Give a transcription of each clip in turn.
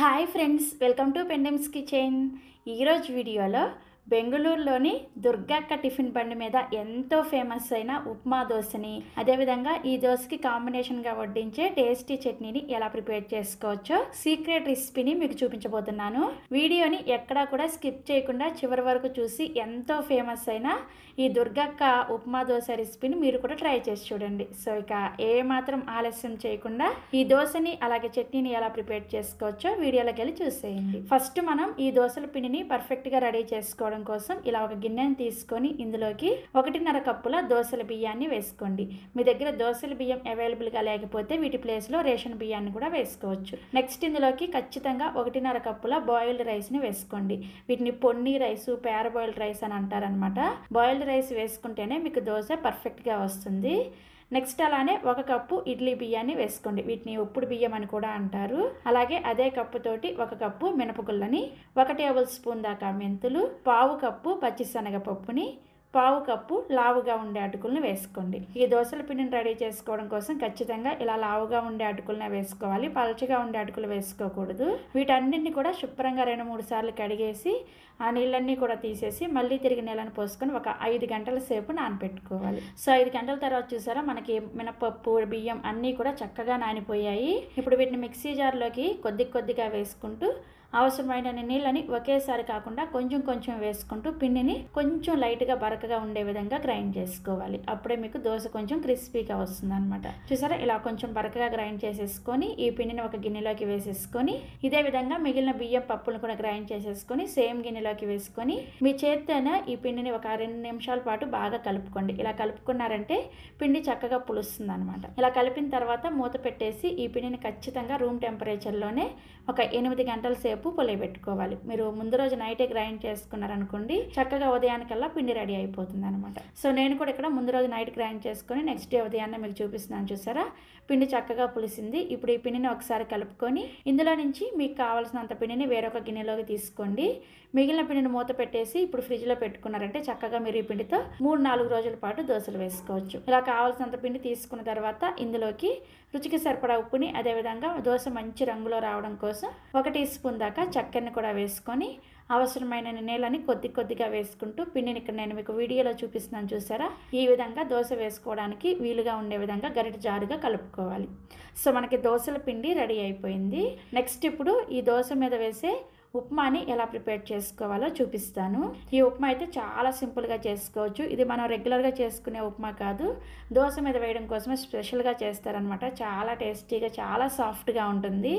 Hi friends, welcome to Pendems kitchen. ఈరోజు వీడియోలో బెంగళూరులోని దుర్గక్క టిఫిన్ బండి మీద ఎంతో ఫేమస్ అయిన ఉప్మా దోశని, అదేవిధంగా ఈ దోశకి కాంబినేషన్గా వడ్డించే టేస్టీ చట్నీని ఎలా ప్రిపేర్ చేసుకోవచ్చో సీక్రెట్ రెసిపీని మీకు చూపించబోతున్నాను. వీడియోని ఎక్కడా కూడా స్కిప్ చేయకుండా చివరి వరకు చూసి ఎంతో ఫేమస్ అయిన ఈ దుర్గక్క ఉప్మా దోశ రెసిపీని మీరు కూడా ట్రై చేసి చూడండి. సో ఇక ఏమాత్రం ఆలస్యం చేయకుండా ఈ దోశని అలాగే చట్నీని ఎలా ప్రిపేర్ చేసుకోవచ్చో వీడియోలోకి వెళ్ళి చూసేయండి. ఫస్ట్ మనం ఈ దోశల పిండిని పర్ఫెక్ట్గా రెడీ చేసుకోవడం కోసం ఇలా ఒక గిన్నెని తీసుకొని ఇందులోకి 1.5 కప్పుల దోశల బియ్యాన్ని వేసుకోండి. మీ దగ్గర దోశల బియ్యం అవైలబుల్గా లేకపోతే వీటి ప్లేస్లో రేషన్ బియ్యాన్ని కూడా వేసుకోవచ్చు. నెక్స్ట్ ఇందులోకి ఖచ్చితంగా 1.5 కప్పుల బాయిల్డ్ రైస్ని వేసుకోండి. వీటిని పొన్ని రైస్, పారాబాయిల్డ్ రైస్ అని అంటారనమాట. బాయిల్డ్ రైస్ వేసుకుంటేనే మీకు దోశ పర్ఫెక్ట్గా వస్తుంది. నెక్స్ట్ అలానే 1 కప్పు ఇడ్లీ బియ్యాన్ని వేసుకోండి. వీటిని ఉప్పుడు బియ్యం అని కూడా అంటారు. అలాగే అదే కప్పుతోటి 1 కప్పు మినపగుళ్ళని, 1 టేబుల్ స్పూన్ దాకా మెంతులు, 1/2 కప్పు పచ్చిశనగపప్పుని, 1/2 కప్పు లావుగా ఉండే అటుకులను వేసుకోండి. ఈ దోశల పిండిని రెడీ చేసుకోవడం కోసం ఖచ్చితంగా ఇలా లావుగా ఉండే అటుకులనే వేసుకోవాలి. పలచగా ఉండే అటుకులు వేసుకోకూడదు. వీటన్నింటినీ కూడా శుభ్రంగా 2-3 సార్లు కడిగేసి ఆ నీళ్ళన్నీ కూడా తీసేసి మళ్ళీ తిరిగి నీళ్ళని పోసుకొని ఒక 5 గంటల సేపు నానబెట్టుకోవాలి. సో 5 గంటల తర్వాత చూసారా, మనకి మినపప్పు, బియ్యం అన్నీ కూడా చక్కగా నానిపోయాయి. ఇప్పుడు వీటిని మిక్సీ జార్లోకి కొద్దిగా వేసుకుంటూ అవసరమైన నీళ్ళని ఒకేసారి కాకుండా కొంచెం కొంచెం వేసుకుంటూ పిండిని కొంచెం లైట్గా బరకగా ఉండే విధంగా గ్రైండ్ చేసుకోవాలి. అప్పుడే మీకు దోశ కొంచెం క్రిస్పీగా వస్తుంది అనమాట. చూసారా, ఇలా కొంచెం బరకగా గ్రైండ్ చేసేసుకొని ఈ పిండిని ఒక గిన్నెలోకి వేసేసుకొని ఇదే విధంగా మిగిలిన బియ్యం పప్పులను కూడా గ్రైండ్ చేసేసుకొని సేమ్ గిన్నెలోకి వేసుకొని మీ చేత్తోనే ఈ పిండిని ఒక 2 నిమిషాల పాటు బాగా కలుపుకోండి. ఇలా కలుపుకున్నారంటే పిండి చక్కగా పులుస్తుంది అనమాట. ఇలా కలిపిన తర్వాత మూత పెట్టేసి ఈ పిండిని ఖచ్చితంగా రూమ్ టెంపరేచర్లోనే ఒక 8 గంటల సేపు పులియబెట్టుకోవాలి. మీరు ముందు రోజు నైటే గ్రైండ్ చేసుకున్నారనుకోండి, చక్కగా ఉదయానికల్లా పిండి రెడీ అయిపోతుంది అనమాట. సో నేను కూడా ఇక్కడ ముందు రోజు నైట్ గ్రైండ్ చేసుకొని నెక్స్ట్ డే ఉదయాన్నే మీకు చూపిస్తున్నాను. చూసారా, పిండి చక్కగా పులిసింది. ఇప్పుడు ఈ పిండిని ఒకసారి కలుపుకొని ఇందులో నుంచి మీకు కావాల్సినంత పిండిని వేరొక గిన్నెలోకి తీసుకోండి. మిగిలిన పిండిని మూత పెట్టేసి ఇప్పుడు ఫ్రిడ్జ్లో పెట్టుకున్నారంటే చక్కగా మీరు ఈ పిండితో 3-4 రోజుల పాటు దోశలు వేసుకోవచ్చు. ఇలా కావాల్సినంత పిండి తీసుకున్న తర్వాత ఇందులోకి రుచికి సరిపడా ఉప్పుని, అదేవిధంగా దోశ మంచి రంగులో రావడం కోసం 1 టీ స్పూన్ దాకా చక్కెరని కూడా వేసుకొని అవసరమైన నీళ్ళని కొద్దిగా వేసుకుంటూ పిండిని ఇక్కడ నేను మీకు వీడియోలో చూపిస్తున్నాను. చూసారా, ఈ విధంగా దోశ వేసుకోవడానికి వీలుగా ఉండే విధంగా గరిట జారుగా కలుపుకోవాలి. సో మనకి దోశల పిండి రెడీ అయిపోయింది. నెక్స్ట్ ఇప్పుడు ఈ దోశ మీద వేసే ఉప్మాని ఎలా ప్రిపేర్ చేసుకోవాలో చూపిస్తాను. ఈ ఉప్మా అయితే చాలా సింపుల్గా చేసుకోవచ్చు. ఇది మనం రెగ్యులర్గా చేసుకునే ఉప్మా కాదు, దోశ మీద వేయడం కోసమే స్పెషల్గా చేస్తారనమాట. చాలా టేస్టీగా, చాలా సాఫ్ట్గా ఉంటుంది.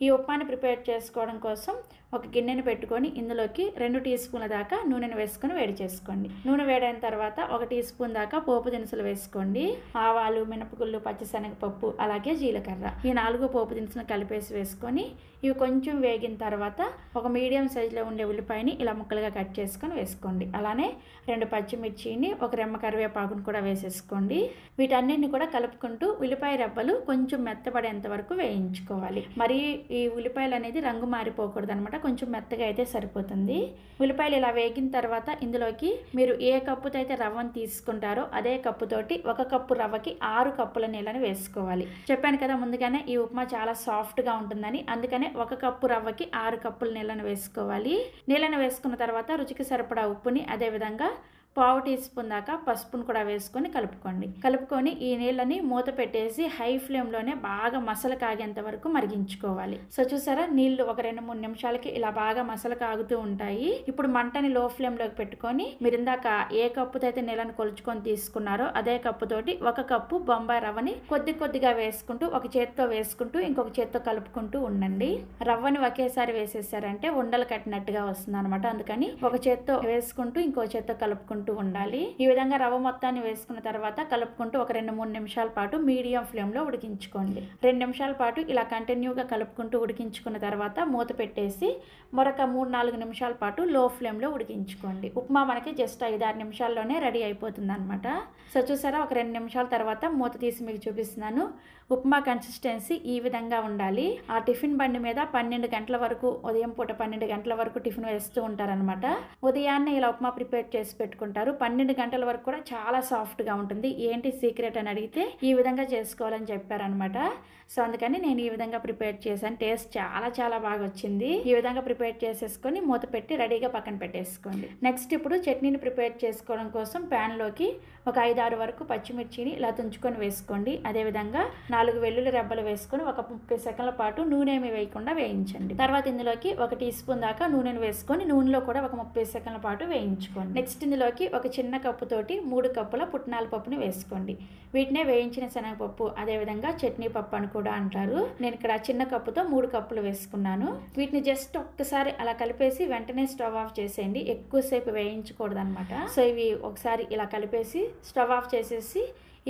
ఈ ఉప్మాని ప్రిపేర్ చేసుకోవడం కోసం ఒక గిన్నెని పెట్టుకొని ఇందులోకి 2 టీ స్పూన్ల దాకా నూనెను వేసుకొని వేడి చేసుకోండి. నూనె వేడైన తర్వాత 1 టీ స్పూన్ దాకా పోపు దినుసులు వేసుకోండి. ఆవాలు, మినపగుళ్ళు, పచ్చిశనగపప్పు, అలాగే జీలకర్ర, ఈ 4 పోపు దినుసులు కలిపేసి వేసుకొని ఇవి కొంచెం వేగిన తర్వాత ఒక మీడియం సైజులో ఉండే ఉల్లిపాయని ఇలా ముక్కలుగా కట్ చేసుకొని వేసుకోండి. అలానే 2 పచ్చిమిర్చిని, 1 రెమ్మ కరివేపాకును కూడా వేసేసుకోండి. వీటన్నిటిని కూడా కలుపుకుంటూ ఉల్లిపాయ రెబ్బలు కొంచెం మెత్తబడేంత వరకు వేయించుకోవాలి. మరి ఈ ఉల్లిపాయలు అనేది రంగు మారిపోకూడదు అనమాట, కొంచెం మెత్తగా అయితే సరిపోతుంది. ఉల్లిపాయలు ఇలా వేగిన తర్వాత ఇందులోకి మీరు ఏ కప్పుతో అయితే రవ్వను తీసుకుంటారో అదే కప్పుతోటి 1 కప్పు రవ్వకి 6 కప్పుల నీళ్ళని వేసుకోవాలి. చెప్పాను కదా ముందుగానే ఈ ఉప్మా చాలా సాఫ్ట్గా ఉంటుందని, అందుకనే 1 కప్పు రవ్వకి 6 కప్పుల నీళ్ళని వేసుకోవాలి. నీళ్ళని వేసుకున్న తర్వాత రుచికి సరిపడా ఉప్పుని, అదేవిధంగా 1/2 టీ స్పూన్ దాకా పసుపును కూడా వేసుకొని కలుపుకొని ఈ నీళ్ళని మూత పెట్టేసి హై ఫ్లేమ్లోనే బాగా మసలు కాగేంత వరకు మరిగించుకోవాలి. సో చూసారా, నీళ్లు ఒక 2-3 నిమిషాలకి ఇలా బాగా మసలు కాగుతూ ఉంటాయి. ఇప్పుడు మంటని లో ఫ్లేమ్లోకి పెట్టుకొని మీరు ఇందాక ఏ కప్పుతో అయితే నీళ్ళని కొలుచుకొని తీసుకున్నారో అదే కప్పుతోటి 1 కప్పు బొంబాయి రవ్వని కొద్దిగా వేసుకుంటూ ఒక చేత్తో వేసుకుంటూ ఇంకొక చేత్తో కలుపుకుంటూ ఉండండి. రవ్వని ఒకేసారి వేసేసారంటే ఉండలు కట్టినట్టుగా వస్తుంది అనమాట. అందుకని ఒక చేత్తో వేసుకుంటూ ఇంకో చేత్తో కలుపుకుంటూ ఉండాలి. ఈ విధంగా రవ్వ మొత్తాన్ని వేసుకున్న తర్వాత కలుపుకుంటూ ఒక 2-3 నిమిషాల పాటు మీడియం ఫ్లేమ్లో ఉడికించుకోండి. 2 నిమిషాల పాటు ఇలా కంటిన్యూగా కలుపుకుంటూ ఉడికించుకున్న తర్వాత మూత పెట్టేసి మరొక 3-4 నిమిషాల పాటు లో ఫ్లేమ్లో ఉడికించుకోండి. ఉప్మా మనకి జస్ట్ 5-6 నిమిషాల్లోనే రెడీ అయిపోతుంది అనమాట. సో చూసారా, ఒక 2 నిమిషాల తర్వాత మూత తీసి మీకు చూపిస్తున్నాను. ఉప్మా కన్సిస్టెన్సీ ఈ విధంగా ఉండాలి. ఆ టిఫిన్ బండి మీద 12 గంటల వరకు, ఉదయం పూట 12 గంటల వరకు టిఫిన్ వేస్తూ ఉంటారనమాట. ఉదయాన్నే ఇలా ఉప్మా ప్రిపేర్ చేసి పెట్టుకుంటే అనుకుంటారు. 12 గంటల వరకు కూడా చాలా సాఫ్ట్గా ఉంటుంది. ఏంటి సీక్రెట్ అని అడిగితే ఈ విధంగా చేసుకోవాలని చెప్పారనమాట. సో అందుకని నేను ఈ విధంగా ప్రిపేర్ చేశాను. టేస్ట్ చాలా చాలా బాగా వచ్చింది. ఈ విధంగా ప్రిపేర్ చేసేసుకొని మూత పెట్టి రెడీగా పక్కన పెట్టేసుకోండి. నెక్స్ట్ ఇప్పుడు చట్నీని ప్రిపేర్ చేసుకోవడం కోసం ప్యాన్లోకి ఒక 5-6 వరకు పచ్చిమిర్చిని ఇలా తుంచుకొని వేసుకోండి. అదేవిధంగా 4 వెల్లుల్లి రెబ్బలు వేసుకొని ఒక 30 సెకండ్ల పాటు నూనె ఏమి వేయకుండా వేయించండి. తర్వాత ఇందులోకి 1 టీ స్పూన్ దాకా నూనెను వేసుకొని నూనెలో కూడా ఒక 30 సెకండ్ల పాటు వేయించుకోండి. నెక్స్ట్ ఇందులోకి ఒక చిన్న కప్పుతోటి 3 కప్పుల పుట్నాల పప్పుని వేసుకోండి. వీటినే వేయించిన శనగపప్పు, అదేవిధంగా చట్నీ పప్పు అని కూడా అంటారు. నేను ఇక్కడ చిన్న కప్పుతో 3 కప్పులు వేసుకున్నాను. వీటిని జస్ట్ ఒక్కసారి అలా కలిపేసి వెంటనే స్టవ్ ఆఫ్ చేసేయండి. ఎక్కువసేపు వేయించకూడదు అనమాట. సో ఇవి ఒకసారి ఇలా కలిపేసి స్టవ్ ఆఫ్ చేసేసి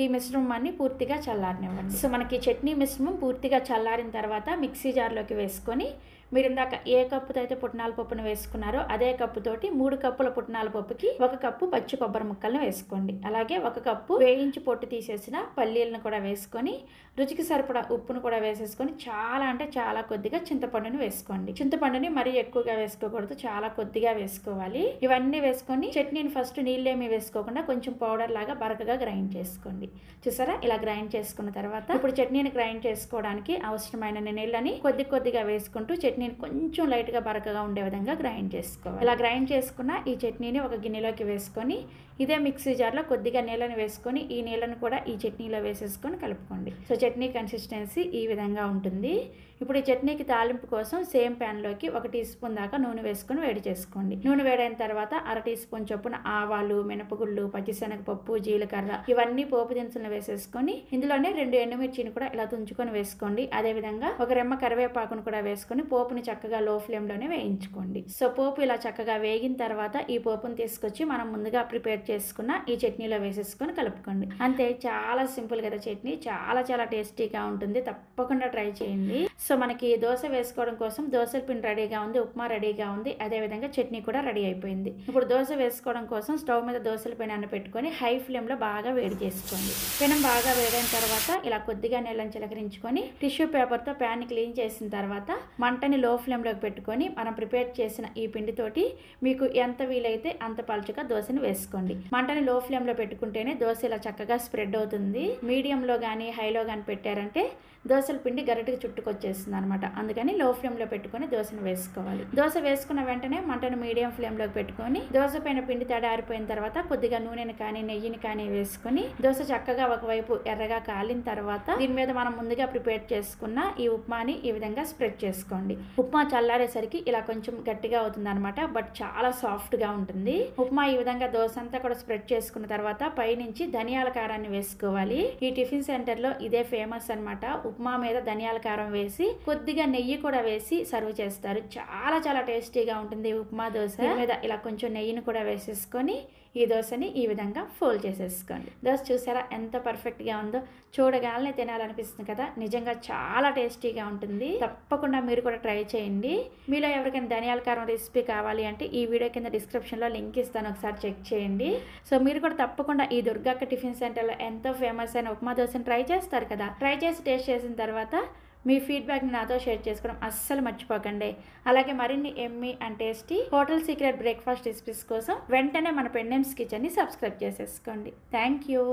ఈ మిశ్రమాన్ని పూర్తిగా చల్లారనివ్వండి. సో మనకి చట్నీ మిశ్రమం పూర్తిగా చల్లారిన తర్వాత మిక్సీ జార్లోకి వేసుకొని మీరు ఇందాక ఏ కప్పుతో అయితే పుట్నాల పప్పును వేసుకున్నారో అదే కప్పుతోటి 3 కప్పుల పుట్నాల పప్పుకి 1 కప్పు పచ్చి కొబ్బరి ముక్కలను వేసుకోండి. అలాగే 1 కప్పు వేయించి పొట్టు తీసేసిన పల్లీలను కూడా వేసుకొని రుచికి సరిపడా ఉప్పును కూడా వేసేసుకొని చాలా అంటే చాలా కొద్దిగా చింతపండుని వేసుకోండి. చింతపండుని మరీ ఎక్కువగా వేసుకోకూడదు, చాలా కొద్దిగా వేసుకోవాలి. ఇవన్నీ వేసుకొని చట్నీని ఫస్ట్ నీళ్ళేమీ వేసుకోకుండా కొంచెం పౌడర్ లాగా బరకగా గ్రైండ్ చేసుకోండి. చూసారా, ఇలా గ్రైండ్ చేసుకున్న తర్వాత ఇప్పుడు చట్నీని గ్రైండ్ చేసుకోవడానికి అవసరమైన నీళ్ళని కొద్దిగా వేసుకుంటూ చట్నీని కొంచెం లైట్గా బరకగా ఉండే విధంగా గ్రైండ్ చేసుకోవాలి. ఇలా గ్రైండ్ చేసుకున్న ఈ చట్నీని ఒక గిన్నెలోకి వేసుకొని ఇదే మిక్సీ జార్లో కొద్దిగా నీళ్ళని వేసుకొని ఈ నీళ్ళని కూడా ఈ చట్నీలో వేసేసుకొని కలుపుకోండి. సో చట్నీ కన్సిస్టెన్సీ ఈ విధంగా ఉంటుంది. ఇప్పుడు ఈ చట్నీకి తాలింపు కోసం సేమ్ ప్యాన్లోకి 1 టీ స్పూన్ దాకా నూనె వేసుకొని వేడి చేసుకోండి. నూనె వేడైన తర్వాత 1/2 టీ స్పూన్ చొప్పున ఆవాలు, మినపగుళ్ళు, పచ్చిశనగపప్పు, జీలకర్ర ఇవన్నీ పోపు దినుసులను వేసేసుకొని ఇందులోనే 2 ఎండుమిర్చిని కూడా ఇలా తుంచుకొని వేసుకోండి. అదేవిధంగా 1 రెమ్మ కరివేపాకును కూడా వేసుకొని పోపుని చక్కగా లో ఫ్లేమ్లోనే వేయించుకోండి. సో పోపు ఇలా చక్కగా వేగిన తర్వాత ఈ పోపుని తీసుకొచ్చి మనం ముందుగా ప్రిపేర్ చేసుకున్న ఈ చట్నీలో వేసేసుకొని కలుపుకోండి. అంతే, చాలా సింపుల్ కదా చట్నీ. చాలా చాలా టేస్టీగా ఉంటుంది. తప్పకుండా ట్రై చేయండి. సో మనకి దోశ వేసుకోవడం కోసం దోశల పిండి రెడీగా ఉంది, ఉప్మా రెడీగా ఉంది, అదేవిధంగా చట్నీ కూడా రెడీ అయిపోయింది. ఇప్పుడు దోశ వేసుకోవడం కోసం స్టవ్ మీద దోశల పెనాన్ని పెట్టుకొని హై ఫ్లేమ్లో బాగా వేడి చేసుకోండి. పెనం బాగా వేడైన తర్వాత ఇలా కొద్దిగా నీళ్ళని చిలకరించుకొని టిష్యూ పేపర్తో ప్యాన్ని క్లీన్ చేసిన తర్వాత మంటని లో ఫ్లేమ్లోకి పెట్టుకొని మనం ప్రిపేర్ చేసిన ఈ పిండితోటి మీకు ఎంత వీలైతే అంత పలుచగా దోశని వేసుకోండి. మంటని లో ఫ్లేమ్లో పెట్టుకుంటేనే దోశ ఇలా చక్కగా స్ప్రెడ్ అవుతుంది. మీడియంలో కానీ హైలో కానీ పెట్టారంటే దోశల పిండి గరిటకి చుట్టుకొచ్చేస్తుంది అనమాట. అందుకని లో ఫ్లేమ్లో పెట్టుకొని దోశను వేసుకోవాలి. దోశ వేసుకున్న వెంటనే మంటను మీడియం ఫ్లేమ్లోకి పెట్టుకొని దోశ పైన పిండి తడారిపోయిన తర్వాత కొద్దిగా నూనెని కానీ నెయ్యిని కానీ వేసుకొని దోశ చక్కగా ఒకవైపు ఎర్రగా కాలిన తర్వాత దీని మీద మనం ముందుగా ప్రిపేర్ చేసుకున్న ఈ ఉప్మాని ఈ విధంగా స్ప్రెడ్ చేసుకోండి. ఉప్మా చల్లారేసరికి ఇలా కొంచెం గట్టిగా అవుతుంది అనమాట, బట్ చాలా సాఫ్ట్ గా ఉంటుంది. ఉప్మా ఈ విధంగా దోశ అంతా కూడా స్ప్రెడ్ చేసుకున్న తర్వాత పైనుంచి ధనియాల కారాన్ని వేసుకోవాలి. ఈ టిఫిన్ సెంటర్ లో ఇదే ఫేమస్ అనమాట. ఉప్మా మీద ధనియాల కారం వేసి కొద్దిగా నెయ్యి కూడా వేసి సర్వ్ చేస్తారు. చాలా చాలా టేస్టీగా ఉంటుంది ఉప్మా దోశ. మీద ఇలా కొంచెం నెయ్యిని కూడా వేసేసుకొని ఈ దోశని ఈ విధంగా ఫోల్డ్ చేసేసుకోండి. దోశ చూసారా ఎంత పర్ఫెక్ట్ గా ఉందో, చూడగానే తినాలనిపిస్తుంది కదా. నిజంగా చాలా టేస్టీగా ఉంటుంది. తప్పకుండా మీరు కూడా ట్రై చేయండి. మీలో ఎవరికైనా ధనియాల కారం రెసిపీ కావాలి అంటే ఈ వీడియో కింద డిస్క్రిప్షన్లో లింక్ ఇస్తాను, ఒకసారి చెక్ చేయండి. సో మీరు కూడా తప్పకుండా ఈ దుర్గక్క టిఫిన్ సెంటర్లో ఎంతో ఫేమస్ అయిన ఉప్మా దోశని ట్రై చేస్తారు కదా. ట్రై చేసి టేస్ట్ చేసిన తర్వాత మీ ఫీడ్బ్యాక్ని నాతో షేర్ చేసుకోవడం అస్సలు మర్చిపోకండి. అలాగే మరిన్ని Emmy and tasty hotel secret breakfast recipes కోసం వెంటనే మన పెండెమ్స్ కిచెన్ని సబ్స్క్రైబ్ చేసేసుకోండి. Thank you.